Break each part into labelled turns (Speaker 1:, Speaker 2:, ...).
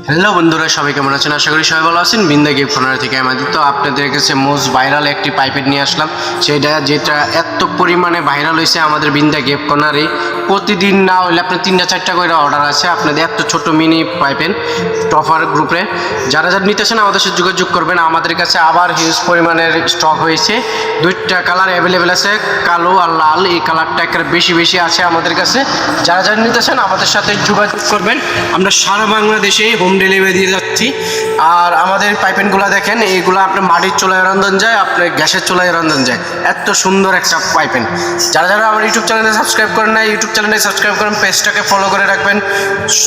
Speaker 1: Hello বন্ধুরা, সবাই কেমন আছেন? আশা করি সবাই ভালো আছেন। বিন্দা গিফট কর্নার থেকে আমাদের তো আপনাদের কাছে মোস্ট ভাইরাল একটি পাইপেট নিয়ে আসলাম, যেটা এত পরিমাণে ভাইরাল হয়েছে আমাদের বিন্দা গিফট কর্নারে। প্রতিদিন না হলে আপনার 3-4টা করে অর্ডার আছে আপনাদের এত ছোট মিনি পাইপেন টফার গ্রুপে। যারা নিতেছেন আমাদের সাথে যোগাযোগ করবেন। আমাদের কাছে আবার হিউজ পরিমাণের স্টক হয়েছে। 2টা কালার অ্যাভেলেবেল আছে, কালো আর লাল। এই কালারটা একটা বেশি আছে আমাদের কাছে। যারা নিতেছেন আমাদের সাথে যোগাযোগ করবেন। আমরা সারা বাংলাদেশে হোম ডেলিভারি দিয়ে যাচ্ছি। আর আমাদের পাইপেনগুলো দেখেন, এইগুলো আপনার মাটির চুলায় রন্ধন যায়, আপনার গ্যাসের চুলায় রন্ধন যায়। এত সুন্দর একটা পাইপেন। যারা আমার ইউটিউব চ্যানেলে সাবস্ক্রাইব করেন না, ইউটিউব চ্যানেলে সাবস্ক্রাইব করেন, পেজটাকে ফলো করে রাখবেন।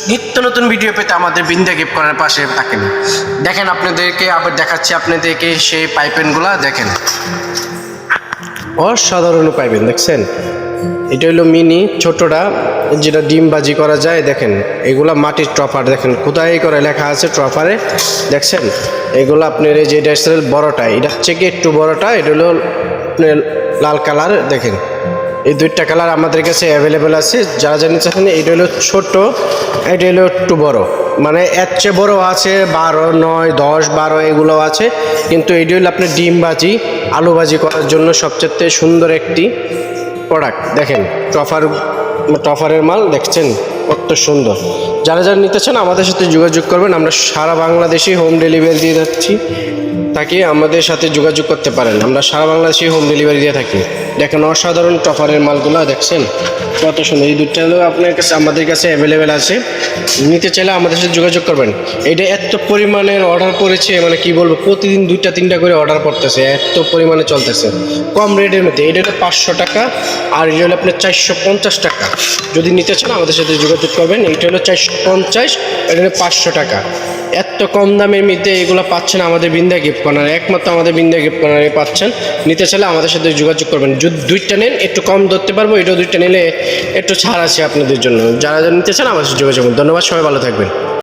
Speaker 1: নিত্য নতুন ভিডিও পেতে আমাদের বিন্দা গিফট করার পাশে থাকেন। দেখেন আপনাদেরকে আবার দেখাচ্ছি আপনাদেরকে সেই পাইপেনগুলো দেখেন, অসাধারণ পাইপেন। দেখছেন, এটা হলো মিনি ছোটটা, যেটা ডিম বাজি করা যায়। দেখেন এগুলা মাটির ট্রফার, দেখেন কোথায় করে লেখা আছে ট্রফারে, দেখছেন? এগুলো আপনার এই যে এটা বড়টা, এটা হচ্ছে কি একটু বড়টা, এটা হলো আপনার লাল কালার। দেখেন এই 2টা কালার আমাদের কাছে অ্যাভেলেবেল আছে। যারা জানতে চাচ্ছেন, এটা হলো ছোট, এটা হলো একটু বড়, মানে এর চেয়ে বড় আছে 12, 9, 10, 12 এগুলো আছে। কিন্তু এটা হলো আপনার ডিম বাজি, আলু ভাজি করার জন্য সবচেয়ে সুন্দর একটি প্রোডাক্ট। দেখেন টফারের মাল দেখছেন কত সুন্দর। যারা নিতে চান আমাদের সাথে যোগাযোগ করবেন। আমরা সারা বাংলাদেশে হোম ডেলিভারি দিয়ে যাচ্ছি, তাকে আমাদের সাথে যোগাযোগ করতে পারেন। আমরা সারা বাংলাদেশে হোম ডেলিভারি দিয়ে থাকি। দেখেন অসাধারণ টফারের মালগুলো দেখছেন কত সুন্দর। এই 2টা আপনার কাছে আমাদের কাছে অ্যাভেলেবেল আছে। নিতে চাইলে আমাদের সাথে যোগাযোগ করবেন। এটা এত পরিমাণের অর্ডার পড়েছে, মানে কি বলবো, প্রতিদিন 2-3টা করে অর্ডার পড়তেছে, এত পরিমাণে চলতেছে কম রেটের মধ্যে। এটা হলো 500 টাকা, আর এটা হলো আপনার 450 টাকা। যদি নিতে চান আমাদের সাথে যোগাযোগ করবেন। এটা হলো 450, এটা হলো 500 টাকা। এত কম দামের মধ্যে এগুলো পাচ্ছেন আমাদের বিন্দা গিফট কর্নারে, একমাত্র আমাদের বিন্দা গিফট কর্নারে পাচ্ছেন। নিতে চাইলে আমাদের সাথে যোগাযোগ করবেন। যদি 2টা নেন একটু কম ধরতে পারবো, এটাও 2টা নিলে একটু ছাড় আছে আপনাদের জন্য। যারা নিতে চান আমাদের সাথে যোগাযোগ করুন। ধন্যবাদ, সবাই ভালো থাকবেন।